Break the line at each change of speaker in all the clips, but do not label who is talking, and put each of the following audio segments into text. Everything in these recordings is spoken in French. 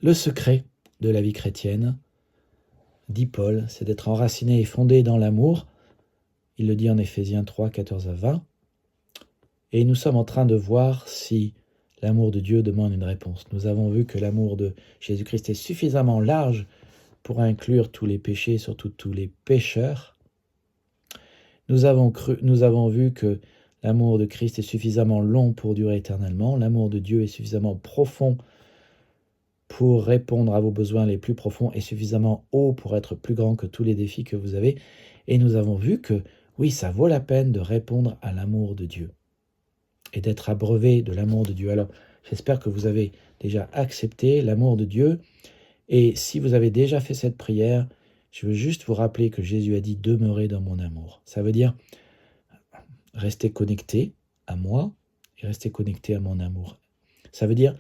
Le secret de la vie chrétienne, dit Paul, c'est d'être enraciné et fondé dans l'amour. Il le dit en Éphésiens 3, 14 à 20. Et nous sommes en train de voir si l'amour de Dieu demande une réponse. Nous avons vu que l'amour de Jésus-Christ est suffisamment large pour inclure tous les péchés, surtout tous les pécheurs. Nous avons vu que l'amour de Christ est suffisamment long pour durer éternellement. L'amour de Dieu est suffisamment profond pour répondre à vos besoins les plus profonds et suffisamment haut pour être plus grand que tous les défis que vous avez. Et nous avons vu que, oui, ça vaut la peine de répondre à l'amour de Dieu et d'être abreuvé de l'amour de Dieu. Alors, j'espère que vous avez déjà accepté l'amour de Dieu. Et si vous avez déjà fait cette prière, je veux juste vous rappeler que Jésus a dit « Demeurez dans mon amour ». Ça veut dire rester connecté à moi et rester connecté à mon amour. Ça veut dire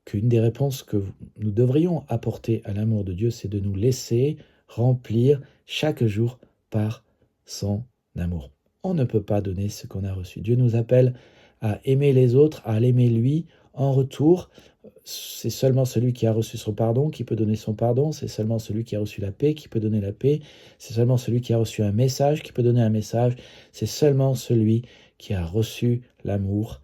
qu'une des réponses que nous devrions apporter à l'amour de Dieu, c'est de nous laisser remplir chaque jour par son amour. On ne peut pas donner ce qu'on a reçu. Dieu nous appelle à aimer les autres, à l'aimer lui en retour. C'est seulement celui qui a reçu son pardon qui peut donner son pardon. C'est seulement celui qui a reçu la paix qui peut donner la paix. C'est seulement celui qui a reçu un message qui peut donner un message. C'est seulement celui qui a reçu l'amour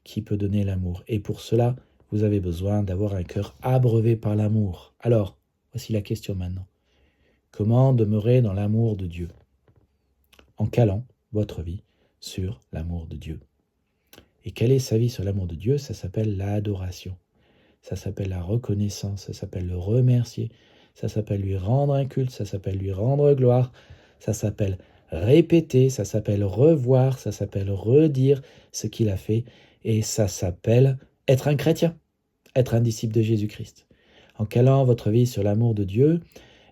qui peut donner l'amour. Et pour cela, vous avez besoin d'avoir un cœur abreuvé par l'amour. Alors, voici la question maintenant. Comment demeurer dans l'amour de Dieu? En calant votre vie sur l'amour de Dieu. Et quelle est sa vie sur l'amour de Dieu? Ça s'appelle l'adoration. Ça s'appelle la reconnaissance. Ça s'appelle le remercier. Ça s'appelle lui rendre un culte. Ça s'appelle lui rendre gloire. Ça s'appelle répéter. Ça s'appelle revoir. Ça s'appelle redire ce qu'il a fait. Et ça s'appelle être un chrétien, être un disciple de Jésus-Christ. En calant votre vie sur l'amour de Dieu,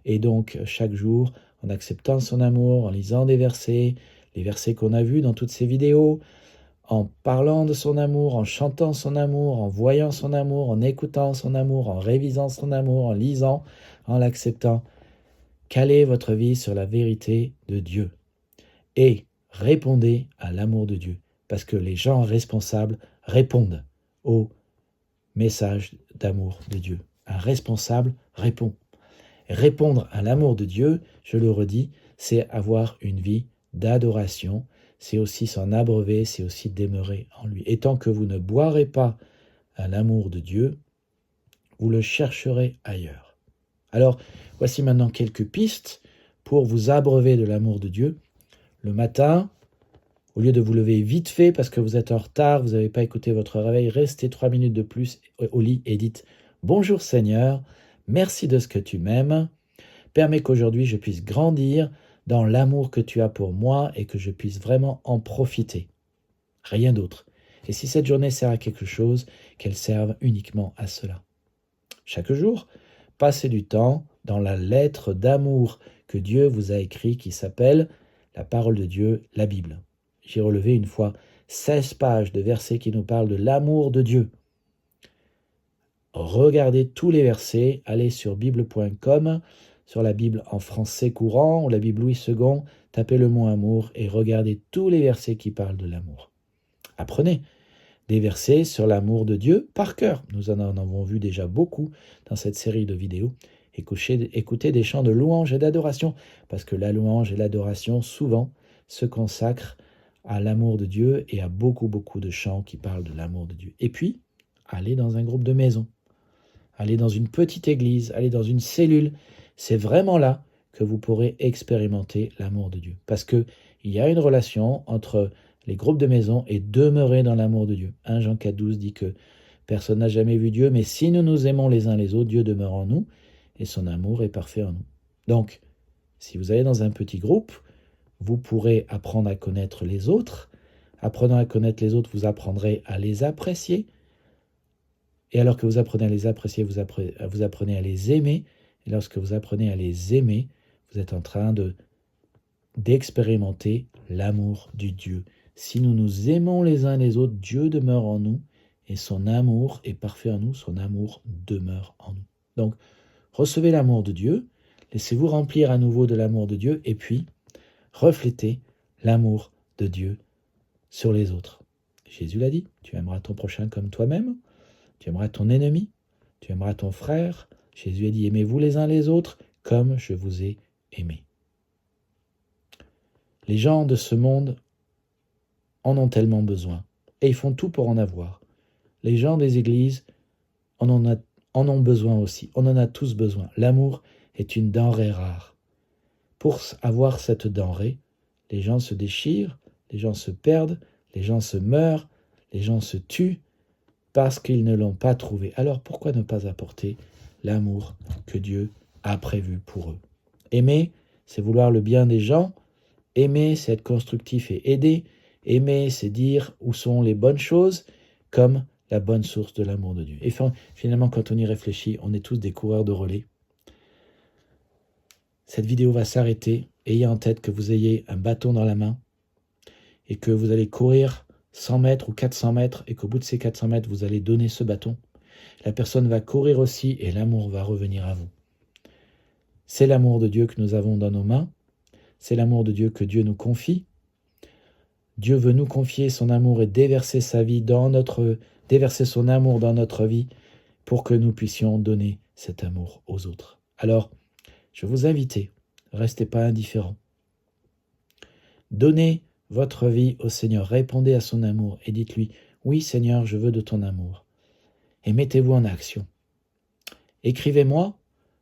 et donc chaque jour, en acceptant son amour, en lisant des versets, les versets qu'on a vus dans toutes ces vidéos, en parlant de son amour, en chantant son amour, en voyant son amour, en écoutant son amour, en révisant son amour, en lisant, en l'acceptant. Calez votre vie sur la vérité de Dieu et répondez à l'amour de Dieu, parce que les gens responsables répondent au message d'amour de Dieu. Un responsable répond. Répondre à l'amour de Dieu, je le redis, c'est avoir une vie d'adoration, c'est aussi s'en abreuver, c'est aussi demeurer en lui. Et tant que vous ne boirez pas à l'amour de Dieu, vous le chercherez ailleurs. Alors, voici maintenant quelques pistes pour vous abreuver de l'amour de Dieu. Le matin, au lieu de vous lever vite fait parce que vous êtes en retard, vous n'avez pas écouté votre réveil, restez 3 minutes de plus au lit et dites « Bonjour Seigneur, merci de ce que tu m'aimes. Permets qu'aujourd'hui je puisse grandir dans l'amour que tu as pour moi et que je puisse vraiment en profiter. » Rien d'autre. Et si cette journée sert à quelque chose, qu'elle serve uniquement à cela. Chaque jour, passez du temps dans la lettre d'amour que Dieu vous a écrite qui s'appelle la parole de Dieu, la Bible. J'ai relevé une fois 16 pages de versets qui nous parlent de l'amour de Dieu. Regardez tous les versets, allez sur bible.com, sur la Bible en français courant ou la Bible Louis II, tapez le mot amour et regardez tous les versets qui parlent de l'amour. Apprenez des versets sur l'amour de Dieu par cœur. Nous en avons vu déjà beaucoup dans cette série de vidéos. Écoutez des chants de louange et d'adoration, parce que la louange et l'adoration souvent se consacrent à l'amour de Dieu et à beaucoup de chants qui parlent de l'amour de Dieu. Et puis, allez dans un groupe de maison, allez dans une petite église, allez dans une cellule. C'est vraiment là que vous pourrez expérimenter l'amour de Dieu. Parce qu'il y a une relation entre les groupes de maison et demeurer dans l'amour de Dieu. 1 Jean 4,12 dit que personne n'a jamais vu Dieu, mais si nous nous aimons les uns les autres, Dieu demeure en nous et son amour est parfait en nous. Donc, si vous allez dans un petit groupe, vous pourrez apprendre à connaître les autres. Apprenant à connaître les autres, vous apprendrez à les apprécier. Et alors que vous apprenez à les apprécier, vous apprenez à les aimer. Et lorsque vous apprenez à les aimer, vous êtes en train d'expérimenter l'amour du Dieu. Si nous nous aimons les uns les autres, Dieu demeure en nous et son amour est parfait en nous, son amour demeure en nous. Donc, recevez l'amour de Dieu, laissez-vous remplir à nouveau de l'amour de Dieu et puis reflétez l'amour de Dieu sur les autres. Jésus l'a dit, tu aimeras ton prochain comme toi-même, tu aimeras ton ennemi. tu aimeras ton frère. Jésus a dit, aimez-vous les uns les autres comme je vous ai aimé. Les gens de ce monde en ont tellement besoin, et ils font tout pour en avoir. Les gens des églises en ont besoin aussi, on en a tous besoin. L'amour est une denrée rare. Pour avoir cette denrée, les gens se déchirent, les gens se perdent, les gens se meurent, les gens se tuent, parce qu'ils ne l'ont pas trouvé. Alors pourquoi ne pas apporter l'amour que Dieu a prévu pour eux? Aimer, c'est vouloir le bien des gens. Aimer, c'est être constructif et aider. Aimer, c'est dire où sont les bonnes choses, comme la bonne source de l'amour de Dieu. Et finalement, quand on y réfléchit, on est tous des coureurs de relais. Cette vidéo va s'arrêter. Ayez en tête que vous ayez un bâton dans la main et que vous allez courir 100 mètres ou 400 mètres et qu'au bout de ces 400 mètres, vous allez donner ce bâton. La personne va courir aussi et l'amour va revenir à vous. C'est l'amour de Dieu que nous avons dans nos mains. C'est l'amour de Dieu que Dieu nous confie. Dieu veut nous confier son amour et déverser déverser son amour dans notre vie pour que nous puissions donner cet amour aux autres. Alors, je vous invite, restez pas indifférents. Donnez votre vie au Seigneur, répondez à son amour et dites-lui, oui Seigneur, je veux de ton amour. Et mettez-vous en action. Écrivez-moi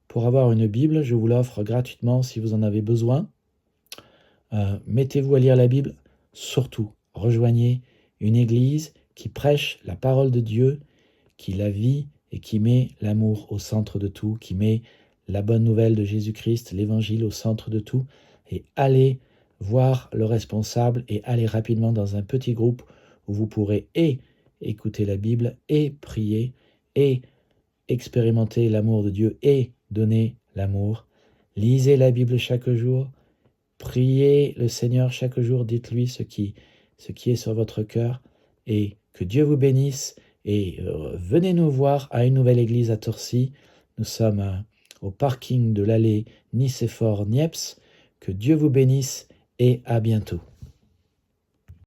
pour avoir une Bible, je vous l'offre gratuitement si vous en avez besoin. Mettez-vous à lire la Bible, surtout rejoignez une église qui prêche la parole de Dieu, qui la vit et qui met l'amour au centre de tout, qui met la bonne nouvelle de Jésus-Christ, l'évangile au centre de tout, et allez voir le responsable et allez rapidement dans un petit groupe où vous pourrez et écouter la Bible et prier et expérimenter l'amour de Dieu et donner l'amour. Lisez la Bible chaque jour, priez le Seigneur chaque jour, dites-lui ce qui est sur votre cœur et que Dieu vous bénisse et venez nous voir à une nouvelle église à Torcy. Nous sommes au parking de l'allée Nicéphore-Niepce. Que Dieu vous bénisse et à bientôt.